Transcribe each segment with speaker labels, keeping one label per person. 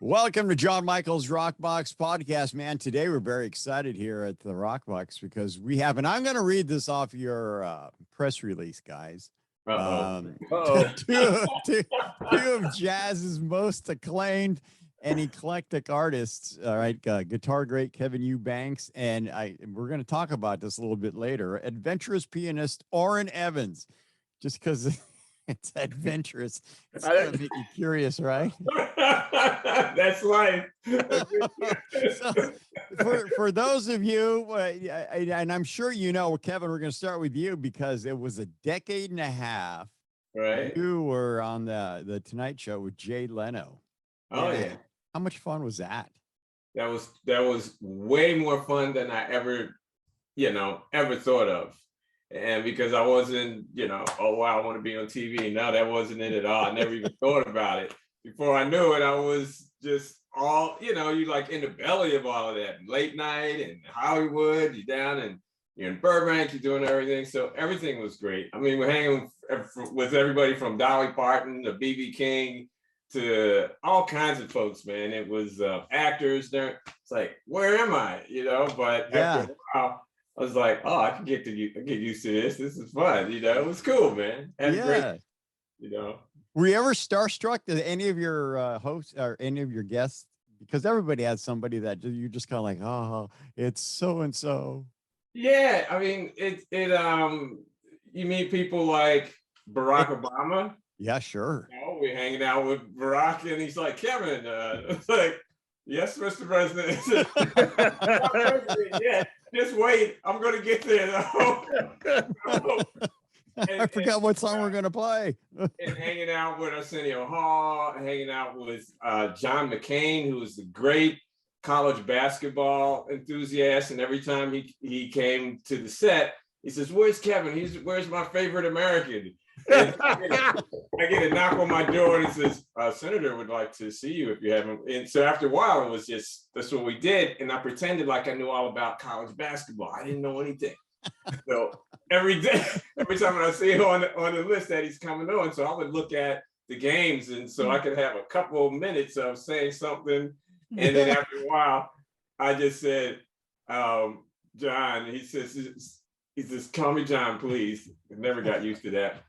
Speaker 1: Welcome to John Michael's Rockbox podcast, man. Today we're very excited here at the Rockbox because we have, and I'm going to read this off your press release, guys. Two of jazz's most acclaimed and eclectic artists. All right, guitar great Kevin Eubanks, and we're going to talk about this a little bit later. Adventurous pianist Orrin Evans, just because it's adventurous, it's going to make you curious, right?
Speaker 2: That's life.
Speaker 1: So, for those of you, and I'm sure you know, Kevin, we're going to start with you because it was a decade and a half.
Speaker 2: Right.
Speaker 1: You were on the Tonight Show with Jay Leno.
Speaker 2: Oh yeah.
Speaker 1: How much fun was that?
Speaker 2: That was way more fun than I ever thought of. And because I wasn't, oh wow, I want to be on TV. No, that wasn't it at all. I never even thought about it. Before I knew it, I was just all, you like in the belly of all of that. Late night and Hollywood, you're down and you're in Burbank, you're doing everything. So everything was great. I mean, we're hanging with everybody from Dolly Parton to B.B. King to all kinds of folks, man. It was actors there. It's like, where am I? But after a while, I was like, oh, I can get used to this. This is fun. It was cool, man. Great,
Speaker 1: Were you ever starstruck to any of your hosts or any of your guests? Because everybody has somebody that you're just kind of like, oh, it's so and so.
Speaker 2: Yeah, I mean, you meet people like Barack Obama.
Speaker 1: Yeah, sure.
Speaker 2: We're hanging out with Barack, and he's like, Kevin, it's like, yes, Mr. President. Yeah, just wait. I'm going to get there, though.
Speaker 1: I forgot what song we're going to play.
Speaker 2: And hanging out with Arsenio Hall, hanging out with John McCain, who was a great college basketball enthusiast. And every time he came to the set, he says, where's Kevin? Where's my favorite American? And I get a knock on my door and it says, Senator would like to see you if you haven't. And so after a while, it was just, that's what we did. And I pretended like I knew all about college basketball. I didn't know anything. So every time I see him on the list that he's coming on, so I would look at the games, and so I could have a couple of minutes of saying something, and then after a while, I just said, John. He says, call me John, please. I never got used to that.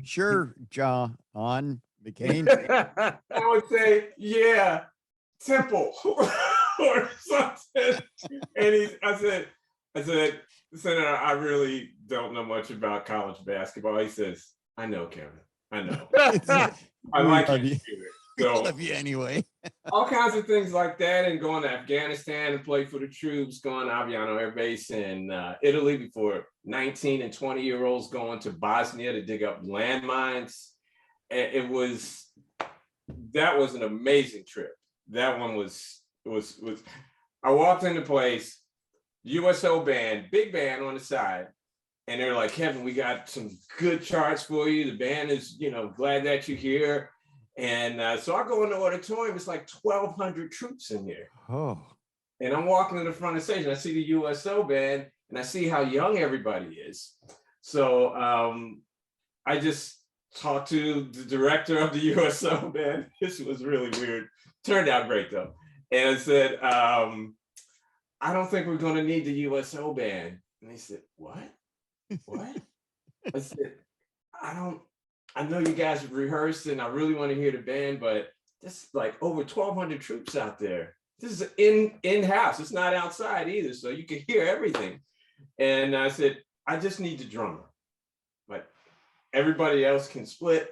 Speaker 1: Sure, John McCain.
Speaker 2: I would say, yeah, Temple or something, and I said, Senator, I really don't know much about college basketball. He says, I know, Kevin. I know. I like you. So,
Speaker 1: love you anyway.
Speaker 2: All kinds of things like that, and going to Afghanistan and play for the troops, going to Aviano Air Base in Italy before 19 and 20-year-olds going to Bosnia to dig up landmines. And that was an amazing trip. That one was I walked into place, USO band, big band on the side, and they're like, Kevin, we got some good charts for you. The band is, glad that you're here. And so I go in the auditorium, it's like 1,200 troops in there.
Speaker 1: Oh.
Speaker 2: And I'm walking to the front of the stage and I see the USO band and I see how young everybody is. So I just talked to the director of the USO band. This was really weird. Turned out great though. And I said, I don't think we're going to need the USO band. And they said, what? What? I said, I know you guys have rehearsed and I really want to hear the band, but there's like over 1,200 troops out there. This is in-house. It's not outside either. So you can hear everything. And I said, I just need the drummer. But everybody else can split,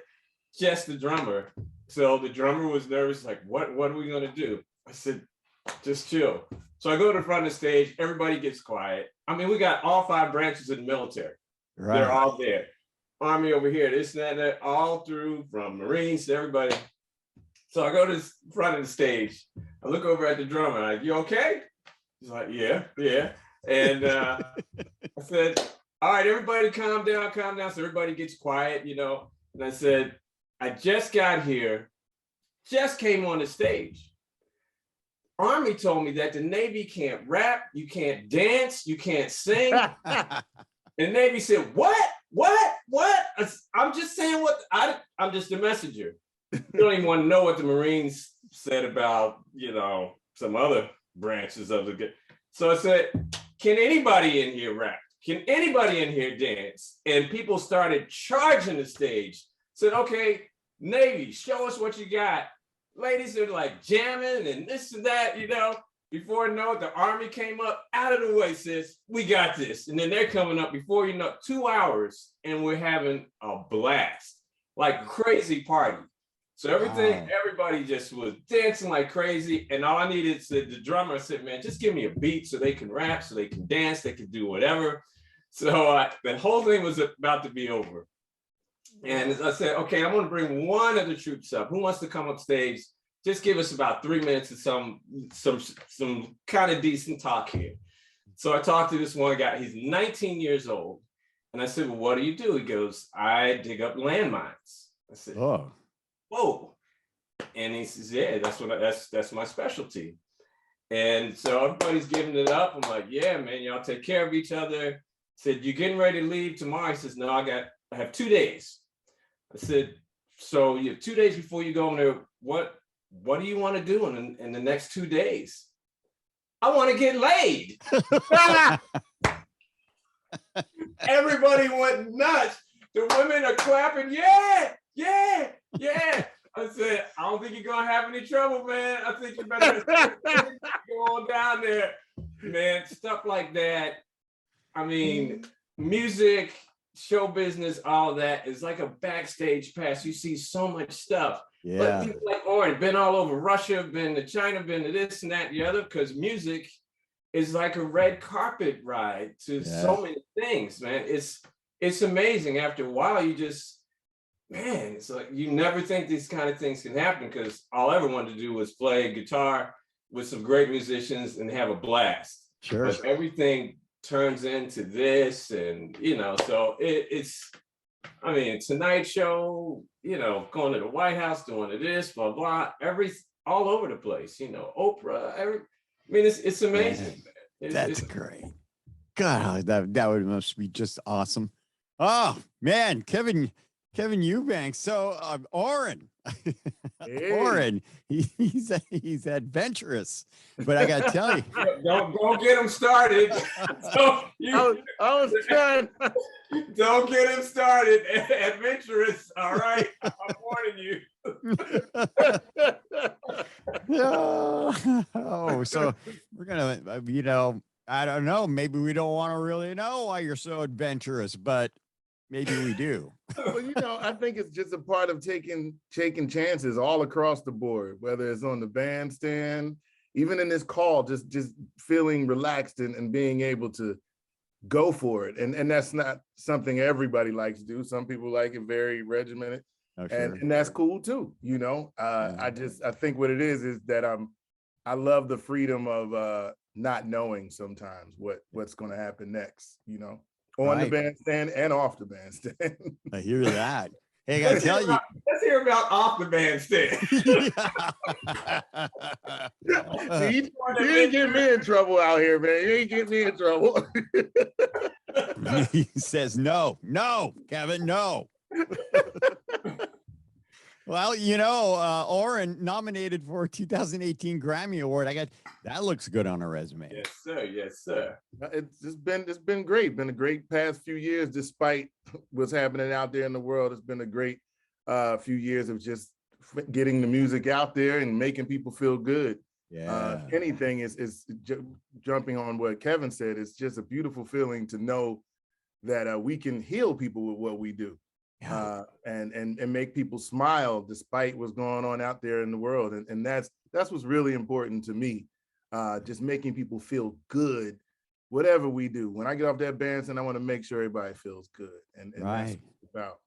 Speaker 2: just the drummer. So the drummer was nervous, like, what are we going to do? I said, just chill. So I go to the front of the stage, everybody gets quiet. I mean, we got all 5 branches of the military. Right. They're all there. Army over here, this and that, all through, from Marines to everybody. So I go to the front of the stage. I look over at the drummer, I'm like, you okay? He's like, yeah. And I said, all right, everybody calm down. So everybody gets quiet, And I said, I just got here, just came on the stage. Army told me that the Navy can't rap, you can't dance, you can't sing. And Navy said, what? I'm just saying I'm just a messenger. You don't even want to know what the Marines said about, some other branches of the. So I said, can anybody in here rap? Can anybody in here dance? And people started charging the stage. Said, okay, Navy, show us what you got. Ladies are like jamming and this and that, Before you know it, the Army came up, out of the way, sis, we got this. And then they're coming up before 2 hours, and we're having a blast, like crazy party. So everybody just was dancing like crazy. And all I needed, the drummer said, man, just give me a beat so they can rap, so they can dance, they can do whatever. So the whole thing was about to be over. And I said, okay, I'm going to bring one of the troops up. Who wants to come up stage? Just give us about 3 minutes of some kind of decent talk here. So I talked to this one guy. He's 19 years old. And I said, well, what do you do? He goes, I dig up landmines. I said, oh, whoa. And he says, yeah, that's my specialty. And so everybody's giving it up. I'm like, yeah, man, y'all take care of each other. I said, you getting ready to leave tomorrow? He says, no, I have 2 days. I said, so you have 2 days before you go in there. What do you want to do in the next 2 days? I want to get laid. Everybody went nuts. The women are clapping. Yeah, yeah, yeah. I said, I don't think you're going to have any trouble, man. I think you better go on down there. Man, stuff like that. I mean, music, show business, all of that is like a backstage pass. You see so much stuff. Yeah. But people like Orrin, been all over Russia, been to China, been to this and that and the other, because music is like a red carpet ride to so many things, man. It's amazing. After a while, you just, man, it's like you never think these kind of things can happen, because all I ever wanted to do was play guitar with some great musicians and have a blast. Sure. But everything turns into this, and so it's, I mean, Tonight Show, going to the White House, doing this, blah blah, all over the place, Oprah. It's amazing.
Speaker 1: That's great. God, that must be just awesome. Oh man, Kevin Eubanks. So Orrin, Orrin, he's adventurous, but I gotta tell you,
Speaker 2: don't get him started.
Speaker 3: I was trying.
Speaker 2: Don't get him started. Adventurous, all right. I'm warning you.
Speaker 1: Oh, so we're gonna, I don't know. Maybe we don't want to really know why you're so adventurous, but maybe we do.
Speaker 3: Well, I think it's just a part of taking chances all across the board, whether it's on the bandstand, even in this call, just feeling relaxed and being able to go for it. And that's not something everybody likes to do. Some people like it very regimented. Oh, sure. And that's cool too. I think what it is that I love the freedom of not knowing sometimes what's going to happen next, on the bandstand and off the bandstand.
Speaker 1: I hear that. Hey, I gotta tell you.
Speaker 2: Let's hear about off the bandstand.
Speaker 3: You ain't getting me in trouble out here, man. You ain't getting me in trouble.
Speaker 1: He says, no, Kevin, no. Well, Orrin nominated for a 2018 Grammy Award. That looks good on a resume.
Speaker 2: Yes, sir. Yes, sir.
Speaker 3: It's been great. Been a great past few years, despite what's happening out there in the world. It's been a great few years of just getting the music out there and making people feel good. Yeah. Anything is jumping on what Kevin said. It's just a beautiful feeling to know that we can heal people with what we do. And make people smile despite what's going on out there in the world. And that's what's really important to me. Just making people feel good, whatever we do. When I get off that bandstand, I want to make sure everybody feels good. And that's what it's about.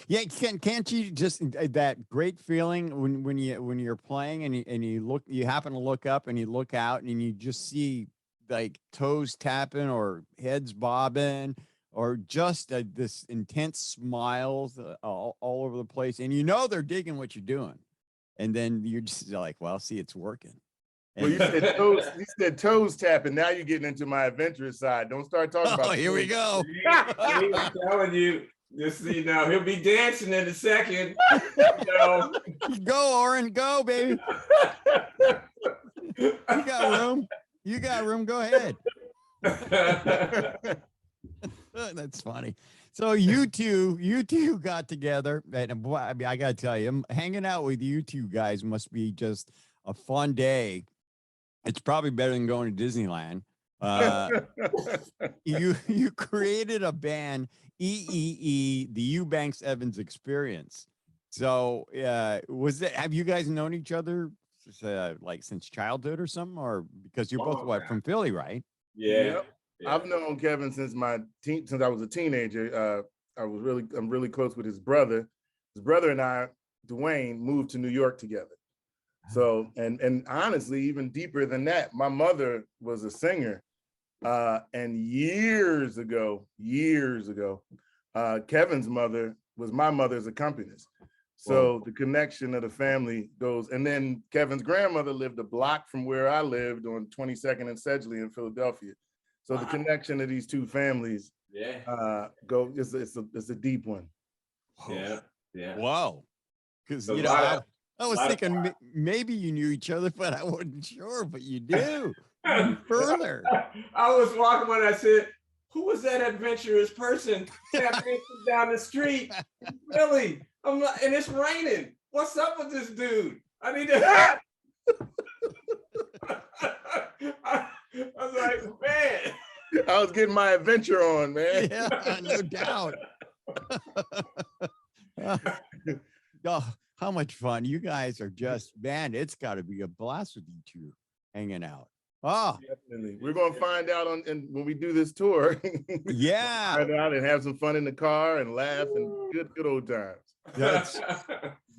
Speaker 1: Yeah, can't you just that great feeling when you're playing and you happen to look up and you look out and you just see like toes tapping or heads bobbing, or just this intense smiles all over the place. And they're digging what you're doing. And then you're just like, well, see, it's working.
Speaker 3: Well, you said toes tapping. Now you're getting into my adventurous side. Don't start talking about
Speaker 1: here we go.
Speaker 2: I'm telling you, Just so you know, he'll be dancing in a second. You know.
Speaker 1: Go, Orrin, go, baby. You got room. You got room. Go ahead. That's funny. So you two got together, and boy, I mean, I gotta tell you, hanging out with you two guys must be just a fun day. It's probably better than going to Disneyland. You created a band, EEE, the Eubanks-Evans Experience. So was it? Have you guys known each other like since childhood or something, or because you're both from Philly, right?
Speaker 2: Yeah.
Speaker 3: Yep. Yeah. I've known Kevin since since I was a teenager. I'm really close with his brother. His brother and I, Dwayne, moved to New York together. So, and honestly, even deeper than that, my mother was a singer. And years ago, Kevin's mother was my mother's accompanist. So the connection of the family goes, and then Kevin's grandmother lived a block from where I lived on 22nd and Sedgley in Philadelphia. So the connection of these two families, it's a deep one.
Speaker 2: Yeah.
Speaker 1: Wow. Because I was thinking maybe you knew each other, but I wasn't sure. But you do. Further.
Speaker 2: I was walking when I said, "Who was that adventurous person that down the street?" Really? I'm not, and it's raining. What's up with this dude? I need to. I was like, man.
Speaker 3: I was getting my adventure on, man.
Speaker 1: Yeah, no doubt. Oh, how much fun. You guys are just, man, it's got to be a blast with you two hanging out. Oh,
Speaker 3: definitely. We're going to find out when we do this tour.
Speaker 1: Yeah.
Speaker 3: Find out and have some fun in the car and laugh and good old times.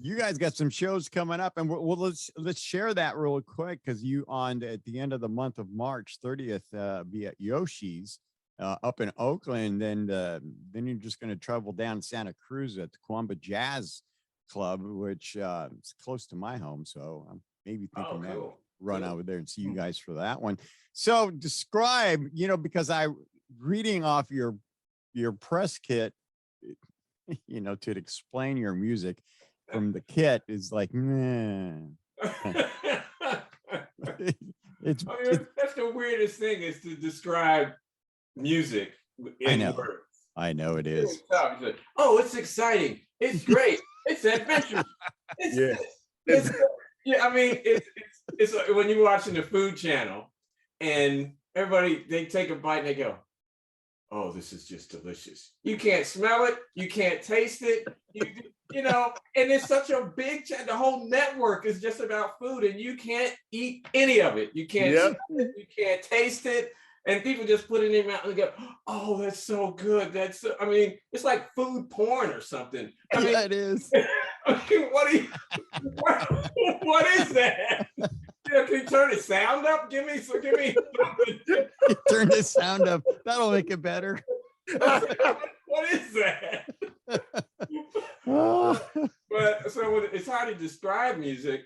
Speaker 1: You guys got some shows coming up, and let's share that real quick, because you at the end of the month of March 30th be at Yoshi's up in Oakland, and then you're just going to travel down Santa Cruz at the Kuumbwa Jazz Club, which is close to my home, so I'm maybe thinking that run over there and see you guys for that one. So describe, because reading off your press kit, to explain your music from the kit is like, man. That's
Speaker 2: the weirdest thing, is to describe music in words.
Speaker 1: I know it is.
Speaker 2: Oh, it's exciting. It's great. It's adventurous. I mean, it's like when you're watching the Food Channel and everybody, they take a bite and they go, "Oh, this is just delicious." You can't smell it. You can't taste it. And it's such a big the whole network is just about food, and you can't eat any of it. You can't smell it, you can't taste it. And people just put it in their mouth and go, "Oh, that's so good." I mean, it's like food porn or something. I mean,
Speaker 1: it is.
Speaker 2: What is that? Can you turn the sound up? Give me something.
Speaker 3: Turn the sound up. That'll make it better.
Speaker 2: What is that? But so it's hard to describe music.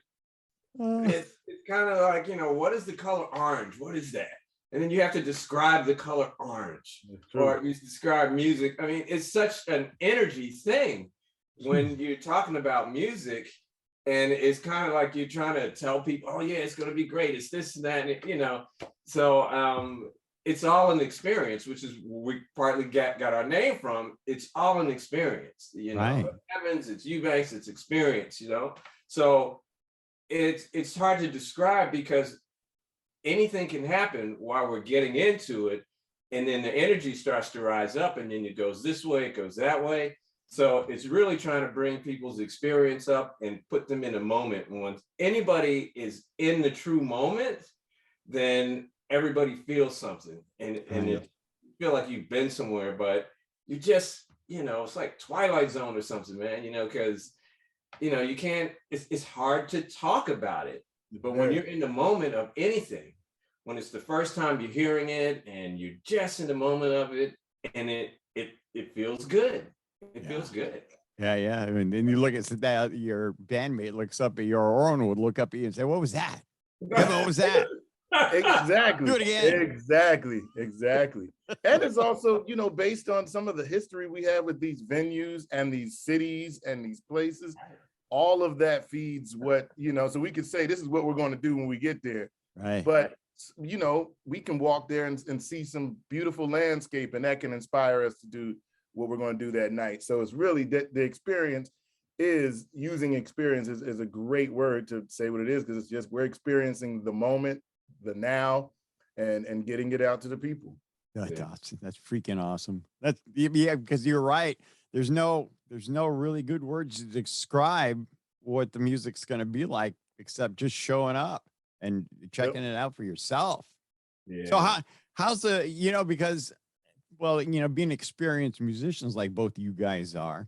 Speaker 2: It's kind of like, what is the color orange? What is that? And then you have to describe the color orange, or you describe music. I mean, it's such an energy thing when you're talking about music, and it's kind of like you're trying to tell people, "Oh yeah, it's going to be great. It's this and that," and So it's all an experience, which is where we partly got our name from. It's all an experience,
Speaker 1: Right.
Speaker 2: Evans, it's Eubanks, it's experience, So it's hard to describe, because anything can happen while we're getting into it, and then the energy starts to rise up, and then it goes this way, it goes that way. So it's really trying to bring people's experience up and put them in a moment. And once anybody is in the true moment, then everybody feels something, and you feel like you've been somewhere, but you just, it's like Twilight Zone or something, man, because, you can't, it's hard to talk about it. But when you're in the moment of anything, when it's the first time you're hearing it and you're just in the moment of it, and it feels good. It feels good.
Speaker 1: Yeah. I mean, then you look at that, your bandmate looks up at you, or Orrin would look up at you and say, "What was that? What was that?"
Speaker 3: Exactly.
Speaker 1: Do it again.
Speaker 3: Exactly. And it's also, you know, based on some of the history we have with these venues and these cities and these places, all of that feeds what, you know, so we could say this is what we're going to do when we get there.
Speaker 1: Right.
Speaker 3: But, you know, we can walk there and see some beautiful landscape, and that can inspire us to do what we're going to do that night. So it's really that the experience is using experience is a great word to say what it is, because it's just we're experiencing the moment, the now, and getting it out to the people.
Speaker 1: That's awesome. That's freaking awesome. That's yeah, because you're right. There's no really good words to describe what the music's going to be like, except just showing up and checking it out for yourself.
Speaker 2: Yeah.
Speaker 1: So how's the, you know, because, well, you know, being experienced musicians like both of you guys are,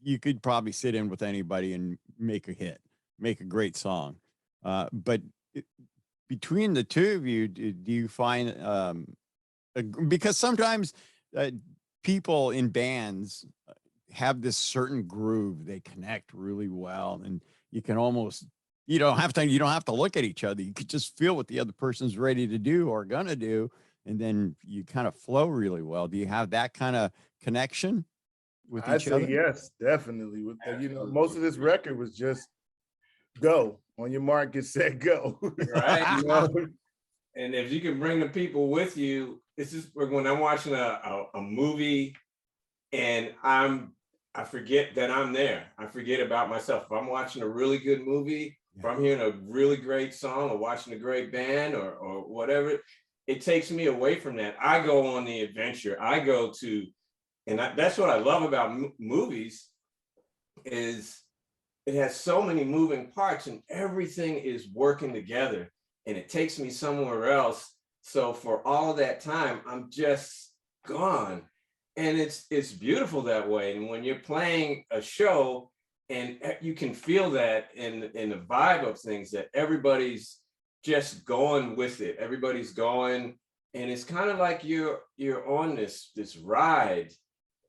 Speaker 1: you could probably sit in with anybody and make a hit, make a great song. But between the two of you, do you find, because sometimes people in bands have this certain groove, they connect really well, and you can almost, you don't have to look at each other. You could just feel what the other person's ready to do or gonna do, and then you kind of flow really well. Do you have that kind of connection with each other?
Speaker 3: I'd say yes, definitely. With the, you know, most of this record was just go on your mark, get set, go.
Speaker 2: Right.
Speaker 3: You know?
Speaker 2: And if you can bring the people with you, it's just when I'm watching a movie and I forget that I'm there. I forget about myself. If I'm watching a really good movie, if I'm hearing a really great song or watching a great band or whatever, it takes me away from that. I go on the adventure. I go to, and that's what I love about movies, is it has so many moving parts and everything is working together, and it takes me somewhere else. So for all that time, I'm just gone. And it's beautiful that way. And when you're playing a show and you can feel that in the vibe of things, that everybody's just going with it. Everybody's going, and it's kind of like you're on this ride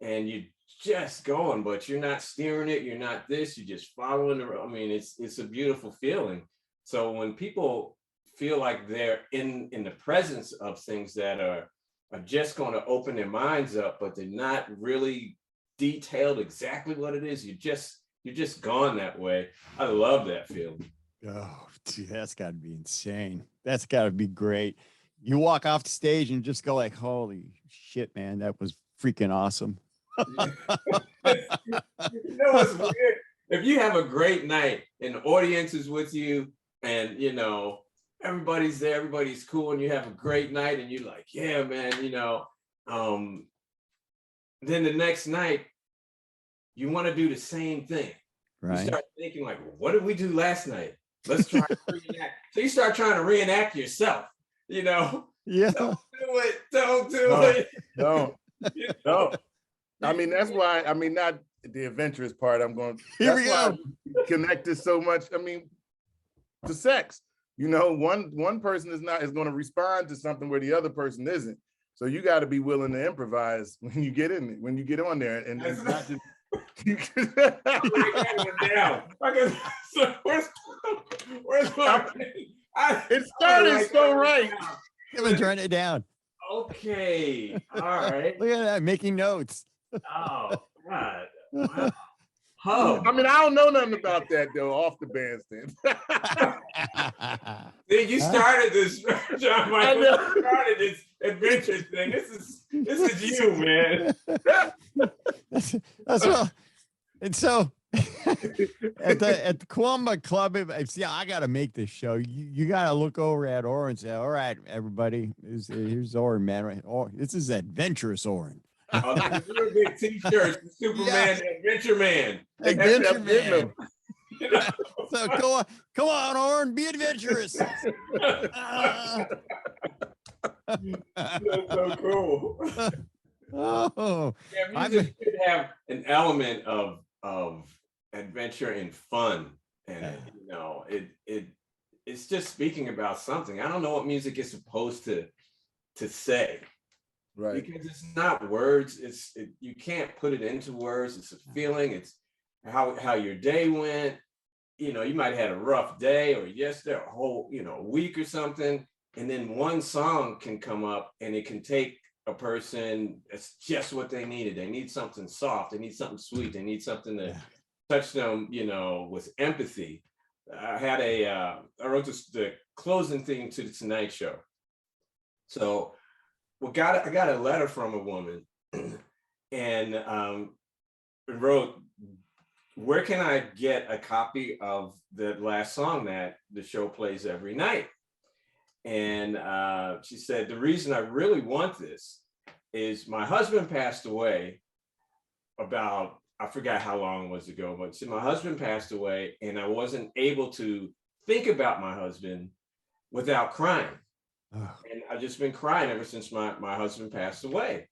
Speaker 2: and you're just going, but you're not steering it. You're not this, you're just following the, I mean, it's a beautiful feeling. So when people feel like they're in the presence of things that are just going to open their minds up, but they're not really detailed exactly what it is, you're just gone that way. I love that feeling.
Speaker 1: Oh, dude, that's got to be insane. That's got to be great. You walk off the stage and just go like, holy shit, man, that was freaking awesome.
Speaker 2: You know what's weird? If you have a great night and the audience is with you and, you know, everybody's there, everybody's cool, and you have a great night and you're like, yeah, man, you know, then the next night, you want to do the same thing. Right. You start thinking like, what did we do last night? Let's try to reenact. So you start trying to reenact yourself, you know?
Speaker 1: Yeah.
Speaker 2: Don't do it. Don't do it.
Speaker 3: Don't. You know? No. I mean, that's why, I mean, not the adventurous part, I'm going, that's why I connected so much, I mean, to sex. You know, one person is going to respond to something where the other person isn't. So you got to be willing to improvise when you get in it, when you get on there, and it's not just. Where's my? It started so right.
Speaker 1: Kevin, turn it down.
Speaker 2: Okay, all right.
Speaker 1: Look at that, making notes.
Speaker 2: Oh God. Wow. Oh.
Speaker 3: I mean, I don't know nothing about that though, off the bandstand.
Speaker 2: See, you started this, John Michael. You started this adventure thing. This is you, man.
Speaker 1: That's well. And so at the Kuumbwa Club, yeah, I got to make this show. You got to look over at Orrin and say, all right, everybody, here's Orrin, man. Oh, this is adventurous Orrin.
Speaker 2: Real big t-shirts, Superman, Adventure Man.
Speaker 1: Adventure Man. You know? So come on, Orrin, be adventurous.
Speaker 2: That's so cool.
Speaker 1: Oh,
Speaker 2: yeah, music should have an element of adventure and fun, and you know, it's just speaking about something. I don't know what music is supposed to say.
Speaker 3: Right.
Speaker 2: Because it's not words. You can't put it into words. It's a feeling. It's how your day went. you might have had a rough day or yesterday, a whole, week or something. And then one song can come up and it can take a person, it's just what they needed. They need something soft. They need something sweet. They need something to touch them, with empathy. I wrote the closing theme to the Tonight Show. So I got a letter from a woman and wrote, where can I get a copy of the last song that the show plays every night? And she said, the reason I really want this is my husband passed away about, I forgot how long it was ago, but see, my husband passed away and I wasn't able to think about my husband without crying. And I've just been crying ever since my husband passed away.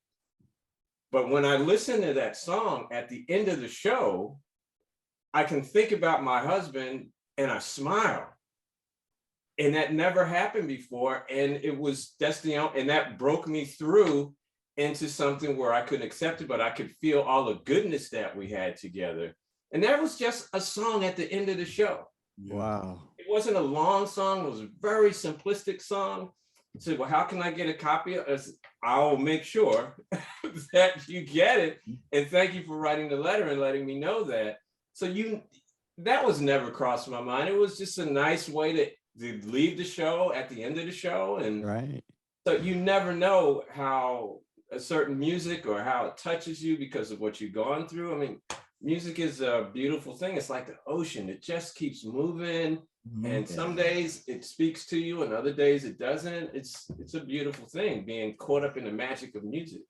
Speaker 2: But when I listen to that song at the end of the show, I can think about my husband and I smile. And that never happened before. And and that broke me through into something where I couldn't accept it, but I could feel all the goodness that we had together. And that was just a song at the end of the show.
Speaker 1: Wow.
Speaker 2: It wasn't a long song. It was a very simplistic song. I said, well, how can I get a copy of it? I'll make sure that you get it. And thank you for writing the letter and letting me know that. So that was never crossed my mind. It was just a nice way to leave the show at the end of the show. And
Speaker 1: right.
Speaker 2: So you never know how a certain music or how it touches you because of what you've gone through. I mean, music is a beautiful thing. It's like the ocean. It just keeps moving. And some days it speaks to you and other days it doesn't. It's a beautiful thing, being caught up in the magic of music.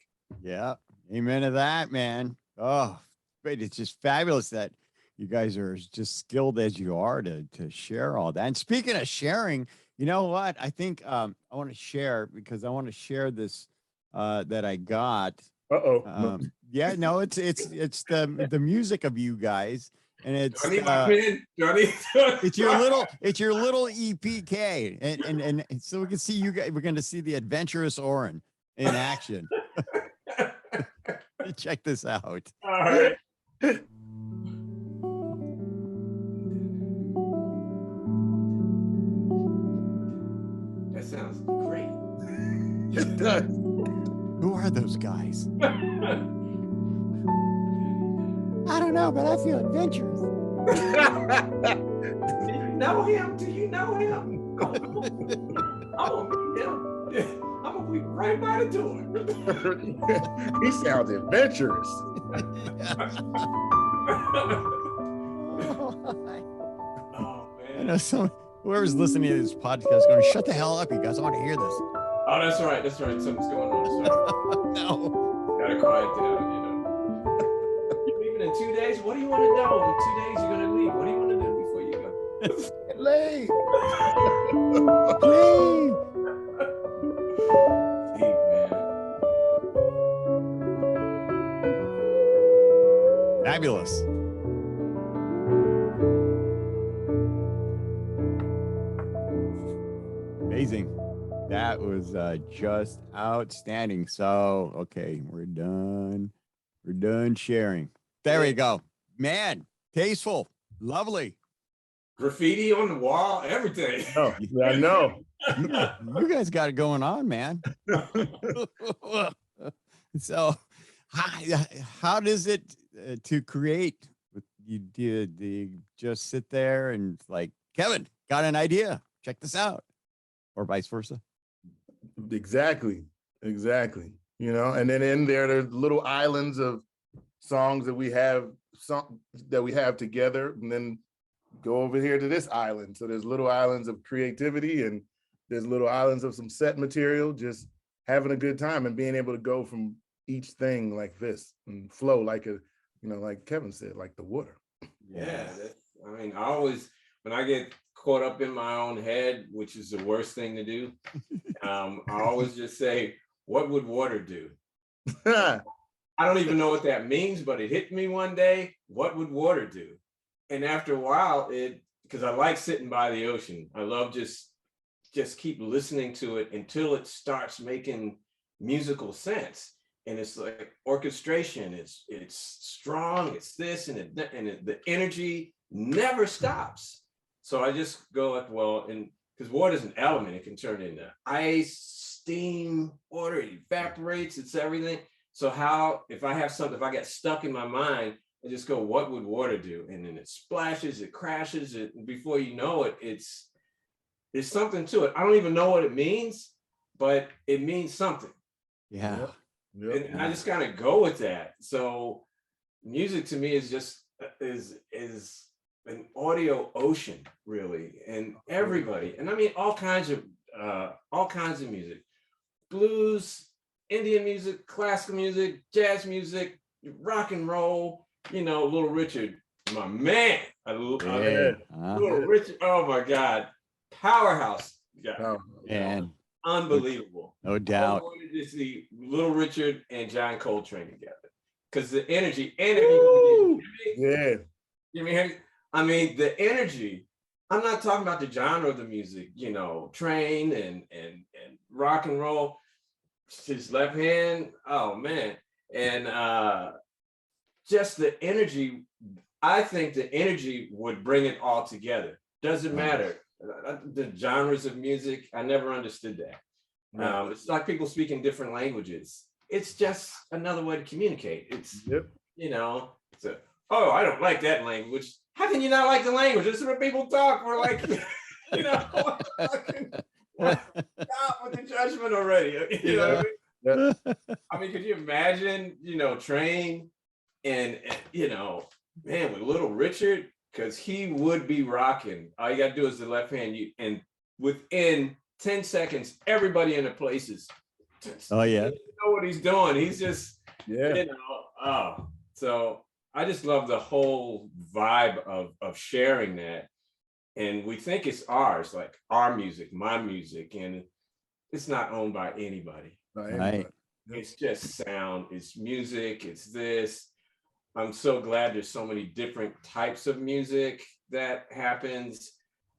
Speaker 1: Yeah. Amen to that, man. Oh, but it's just fabulous that you guys are just skilled as you are to share all that. And speaking of sharing, you know what? I think I want to share because I want to share this that I got. Yeah, no, it's the music of you guys, and it's it's your little EPK, and so we can see you guys. We're going to see the adventurous Orrin in action. Check this out.
Speaker 2: All right. That sounds great.
Speaker 3: It does.
Speaker 1: Who are those guys? I don't know, but I feel adventurous.
Speaker 2: Do you know him? Do you know him? I'm gonna meet him. I'm gonna be right by the door.
Speaker 3: He sounds adventurous.
Speaker 2: Oh man.
Speaker 1: I know whoever's listening to this podcast is going, shut the hell up, you guys. I want to hear this.
Speaker 2: Oh, that's right. That's right. Something's going on. Sorry.
Speaker 1: No.
Speaker 2: Gotta quiet down, You're leaving in 2 days? What do you want to know? In 2 days, you're going to leave. What do you want to do before you go?
Speaker 3: Late.
Speaker 1: Please.
Speaker 2: Deep, man.
Speaker 1: Fabulous. Amazing. That was just outstanding. So, okay, we're done. We're done sharing. There we go. Man, tasteful, lovely.
Speaker 2: Graffiti on the wall, everything.
Speaker 3: Oh, I know.
Speaker 1: You guys got it going on, man. So, how does it to create? Do you just sit there and like, Kevin, got an idea? Check this out, or vice versa?
Speaker 3: Exactly. And then in there's little islands of songs that we have together, and then go over here to this island. So there's little islands of creativity, and there's little islands of some set material, just having a good time and being able to go from each thing like this and flow like like Kevin said, like the water.
Speaker 2: Yeah. When I get caught up in my own head, which is the worst thing to do, I always just say, what would water do? I don't even know what that means, but it hit me one day. What would water do? And after a while, because I like sitting by the ocean. I love just keep listening to it until it starts making musical sense. And it's like orchestration. It's strong. It's this and the energy never stops. So I just go like, well, and because water is an element, it can turn into ice, steam, water, it evaporates, it's everything. So how, if I get stuck in my mind, I just go, what would water do? And then it splashes, it crashes, and before you know it, there's something to it. I don't even know what it means, but it means something.
Speaker 1: Yeah.
Speaker 3: Yep.
Speaker 2: And I just kind of go with that. So music to me is just is an audio ocean, really, and everybody. And I mean all kinds of music, blues, Indian music, classical music, jazz music, rock and roll. You know, Little Richard, my man. Little Richard. Oh my God, powerhouse guy.
Speaker 1: Man,
Speaker 2: unbelievable.
Speaker 1: No doubt.
Speaker 2: I wanted to see Little Richard and John Coltrane together because the energy, and if I mean the energy. I'm not talking about the genre of the music, you know, Train and rock and roll. His left hand, oh man, and just the energy. I think the energy would bring it all together. Doesn't matter the genres of music. I never understood that. It's like people speaking different languages. It's just another way to communicate. It's you know, so oh, I don't like that language. How can you not like the language? This is what people talk. We're like, you know, stop with the judgment already. You know what I mean? I mean, could you imagine, you know, Train and you know, man, with Little Richard, because he would be rocking. All you gotta do is the left hand, and within 10 seconds, everybody in the places.
Speaker 1: Oh yeah,
Speaker 2: you know what he's doing. He's just, you know. Oh, so I just love the whole vibe of sharing that, and we think it's ours, like our music, my music, and it's not owned by anybody.
Speaker 1: Right.
Speaker 2: It's just sound. It's music. It's this. I'm so glad there's so many different types of music that happens.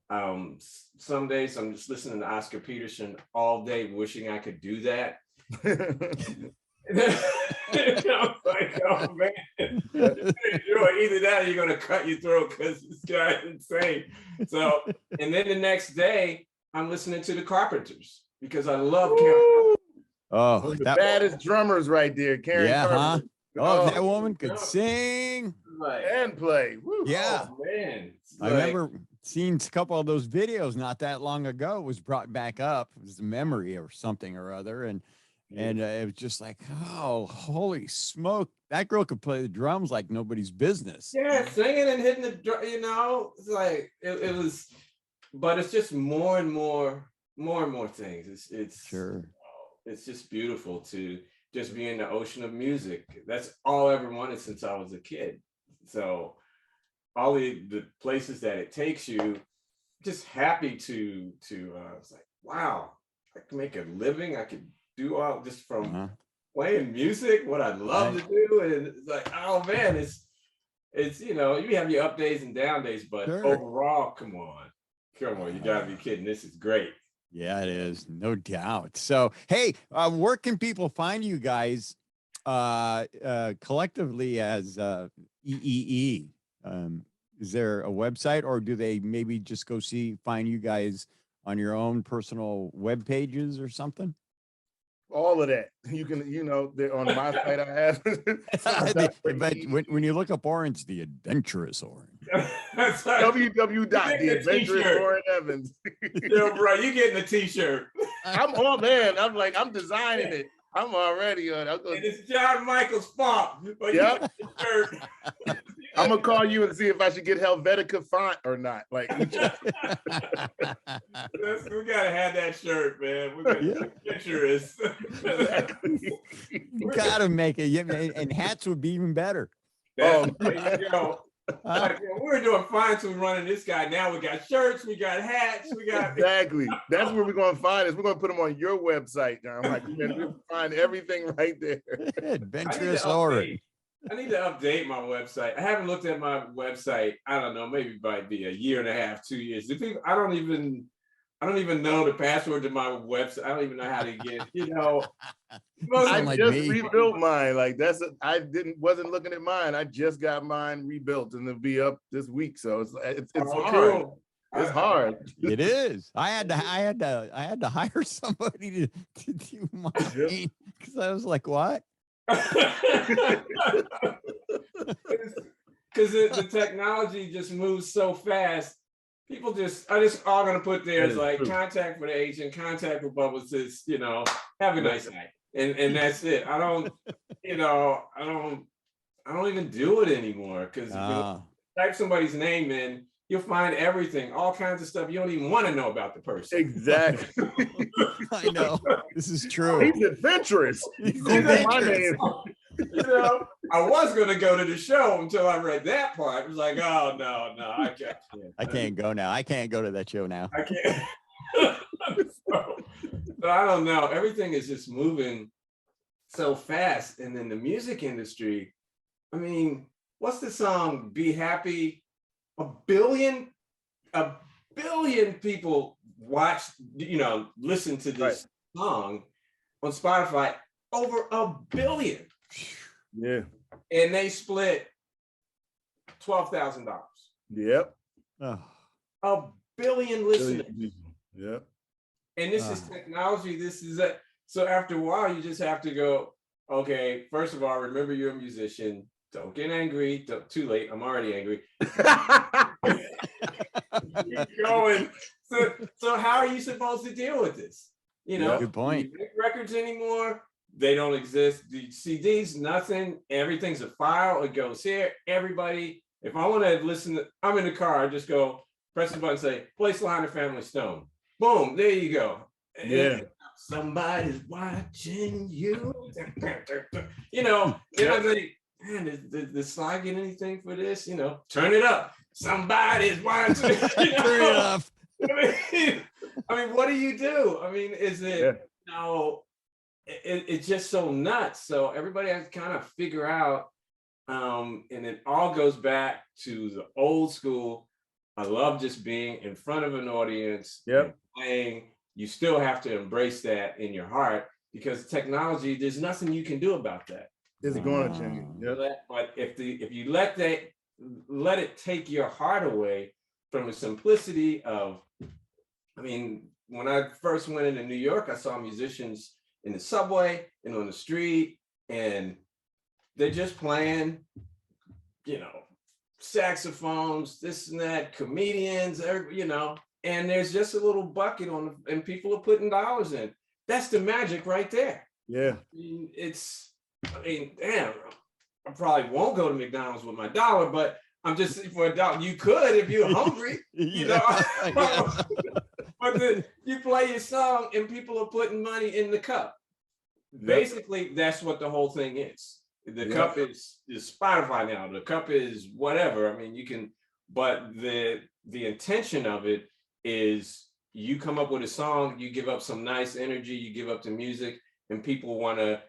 Speaker 2: Some days I'm just listening to Oscar Peterson all day, wishing I could do that. I'm like, oh man, either that or you're gonna cut your throat because this guy's insane. So, and then the next day I'm listening to the Carpenters because I love Karen.
Speaker 3: Oh, the baddest drummers right there, Karen Carpenter.
Speaker 1: Oh, that woman could sing
Speaker 3: and play. Woo.
Speaker 1: Yeah,
Speaker 2: oh, man.
Speaker 1: I remember seeing a couple of those videos not that long ago. It was brought back up. It was a memory or something or other, and it was just like, oh, holy smoke! That girl could play the drums like nobody's business.
Speaker 2: Yeah, singing and hitting the drum. You know, it's like it was, but it's just more and more things. It's
Speaker 1: sure.
Speaker 2: It's just beautiful to just be in the ocean of music. That's all I ever wanted since I was a kid. So all the places that it takes you, just happy to it's like, wow, I can make a living. I could do all just from playing music, what I love to do. And it's like, oh man, it's you know, you have your up days and down days, but overall, come on, you gotta be kidding. This is great.
Speaker 1: Yeah, it is, no doubt. So, hey, where can people find you guys collectively as EEE? Is there a website, or do they maybe just go find you guys on your own personal web pages or something?
Speaker 3: All of that. You can, you know, they're on my site. I have.
Speaker 1: But when you look up Orrin's, the adventurous Orrin.
Speaker 3: www.theadventurousorrin.evans.
Speaker 2: Yo, bro, you getting a t-shirt.
Speaker 3: I'm designing it. I'm already on.
Speaker 2: And it's John Michael's fault.
Speaker 3: Yep. I'm gonna call you and see if I should get Helvetica font or not. Like,
Speaker 2: we gotta have that shirt, man. We gotta adventurous.
Speaker 1: You gotta make it, and hats would be even better.
Speaker 2: There you go. Like, we're doing fine till we're running this guy. Now we got shirts, we got hats, we got
Speaker 3: exactly. That's where we're gonna find us. We're gonna put them on your website. I'm like, we'll find everything right there.
Speaker 1: Adventurous Orrin.
Speaker 2: I need to update my website. I haven't looked at my website. I don't know, maybe might be a year and a half, 2 years. I don't even I don't even know the password to my website. I don't even know how to get,
Speaker 3: I
Speaker 1: like
Speaker 3: just
Speaker 1: me.
Speaker 3: rebuilt mine. Like wasn't looking at mine. I just got mine rebuilt and it'll be up this week. So it's
Speaker 2: Oh,
Speaker 3: hard.
Speaker 2: cool.
Speaker 3: It's hard.
Speaker 1: It is. I had to hire somebody to do mine because I was like, what?
Speaker 2: Because the technology just moves so fast. People are just all gonna put there is like true. Contact with the agent, contact with publicist, have a nice night. And that's it. I don't even do it anymore because type somebody's name in, you'll find everything, all kinds of stuff you don't even want to know about the person.
Speaker 3: Exactly.
Speaker 1: I know. This is true.
Speaker 3: He's adventurous.
Speaker 1: He's adventurous.
Speaker 2: I was going to go to the show until I read that part. It was like, oh, no,
Speaker 1: I can't go now. I can't go to that show now.
Speaker 2: I can't. So I don't know. Everything is just moving so fast. And then the music industry, I mean, what's the song, Be Happy? A billion people watch, listen to this song on Spotify, over a billion.
Speaker 3: Yeah.
Speaker 2: And they split $12,000.
Speaker 3: Yep.
Speaker 2: A billion listeners.
Speaker 3: Yep.
Speaker 2: And this is technology. This is it. So after a while, you just have to go, okay, first of all, remember you're a musician. Don't get angry. Too late. I'm already angry. Keep going. So how are you supposed to deal with this?
Speaker 1: Good point.
Speaker 2: Do you make records anymore? They don't exist. The CDs, nothing. Everything's a file. It goes here. Everybody, if I want to listen, I'm in the car. I just go press the button, say, play Sly and the Family Stone. Boom, there you go.
Speaker 3: Yeah.
Speaker 2: Somebody's watching you. I think, man, did Sly get anything for this? Turn it up. Somebody's watching.
Speaker 1: Turn it up.
Speaker 2: I mean, what do you do? I mean, is it, it's just so nuts. So everybody has to kind of figure out, and it all goes back to the old school. I love just being in front of an audience, and playing. You still have to embrace that in your heart because technology, there's nothing you can do about that.
Speaker 3: It's going to change.
Speaker 2: Yep. But if you let it take your heart away from the simplicity of, I mean, when I first went into New York, I saw musicians in the subway and on the street, and they're just playing, saxophones, this and that, comedians, and there's just a little bucket and people are putting dollars in. That's the magic right there.
Speaker 3: Yeah.
Speaker 2: Damn, I probably won't go to McDonald's with my dollar, but I'm just for a dollar. You could if you're hungry, But you play your song and people are putting money in the cup. Basically, that's what the whole thing is. The cup is Spotify now. The cup is whatever. I mean, you can, but the intention of it is you come up with a song, you give up some nice energy, you give up the music, and people want to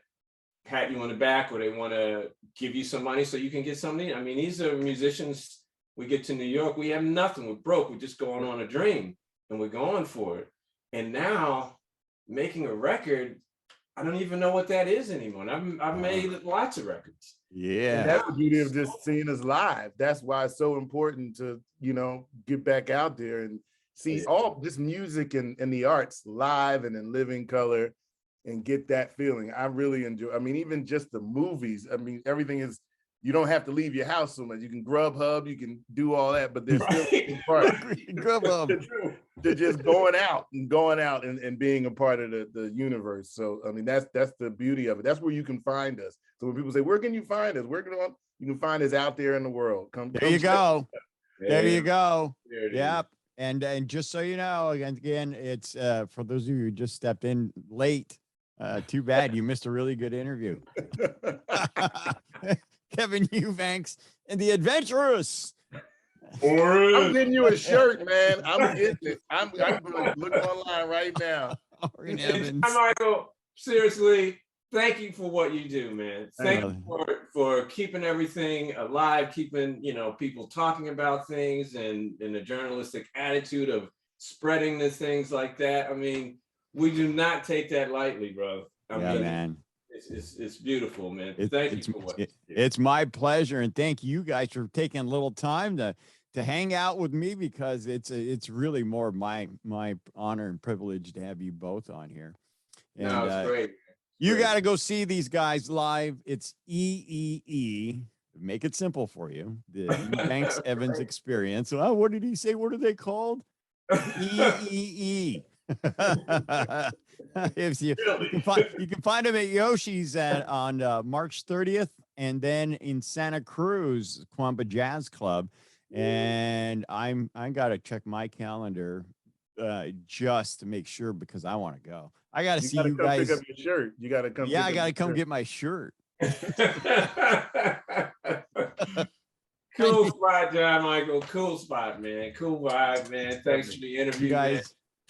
Speaker 2: pat you on the back or they want to give you some money so you can get something. I mean, these are musicians. We get to New York, we have nothing. We're broke. We're just going on a dream and we're going for it. And now making a record, I don't even know what that is anymore. I've made lots of records.
Speaker 1: Yeah.
Speaker 3: And that's the beauty of just seeing us live. That's why it's so important to, get back out there and see all this music and the arts live and in living color and get that feeling. I really enjoy, even just the movies. Everything is, you don't have to leave your house so much. You can Grubhub, you can do all that, but there's still a part
Speaker 1: Grubhub.
Speaker 3: to just going out and being a part of the universe. So, that's the beauty of it. That's where you can find us. So when people say, where can you find us? You can find us out there in the world.
Speaker 1: There you go. There you go.
Speaker 2: There it is.
Speaker 1: Yep. And just so you know, again, it's for those of you who just stepped in late, too bad you missed a really good interview. Kevin Eubanks and the Adventurous.
Speaker 3: I'm getting you a shirt, man. I'm getting it. I'm going to look online right now.
Speaker 1: Orrin Evans.
Speaker 2: Michael, seriously, thank you for what you do, man. Thank you for keeping everything alive, keeping people talking about things, and the journalistic attitude of spreading the things like that. I mean, we do not take that lightly, bro. I mean,
Speaker 1: man.
Speaker 2: It's beautiful, man. Thank you for what
Speaker 1: it's my pleasure, and thank you guys for taking a little time to hang out with me, because it's really more my honor and privilege to have you both on here. And,
Speaker 2: no, it's great.
Speaker 1: You got to go see these guys live. It's EEE. Make it simple for you. The Eubanks-Evans Experience. Oh, what did he say? What are they called? EEE. If you can find him at Yoshi's on March 30th, and then in Santa Cruz, Kuumbwa Jazz Club. And I got to check my calendar just to make sure, because I want to go. I got to see you guys.
Speaker 3: Pick up your shirt. You got to come.
Speaker 1: Yeah, I got to come get my shirt.
Speaker 2: Cool spot, John Michael. Cool spot, man. Cool vibe, man. Thanks for the interview,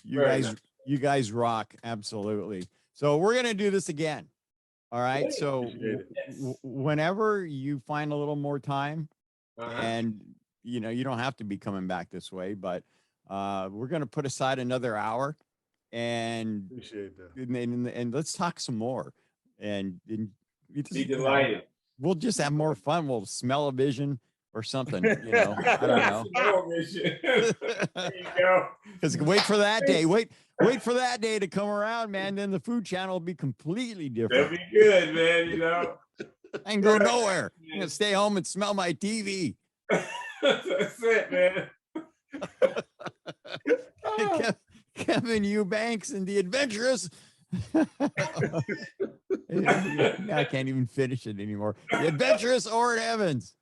Speaker 1: you guys rock. Absolutely. So we're going to do this again. All right. So whenever you find a little more time, and you don't have to be coming back this way, but we're going to put aside another hour, and
Speaker 3: appreciate that.
Speaker 1: And let's talk some more. And
Speaker 2: be delighted.
Speaker 1: We'll just have more fun. We'll smell a vision or something, I don't know.
Speaker 2: There you go.
Speaker 1: Because wait for that day. Wait for that day to come around, man. Then the food channel will be completely different.
Speaker 2: That'll be good, man.
Speaker 1: I can go nowhere. I'm gonna stay home and smell my TV.
Speaker 2: That's it, man.
Speaker 1: Kevin Eubanks and the Adventurous. I can't even finish it anymore. The Adventurous Orrin Evans.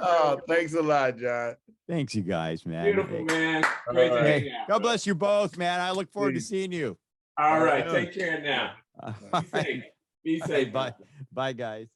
Speaker 3: Oh, thanks a lot, John.
Speaker 1: Thanks, you guys, man.
Speaker 2: Beautiful, man. Great to hang out.
Speaker 1: God bless you both, man. I look forward to seeing you.
Speaker 2: All right. Take care now.
Speaker 1: All right.
Speaker 2: Be safe.
Speaker 1: Bye, guys.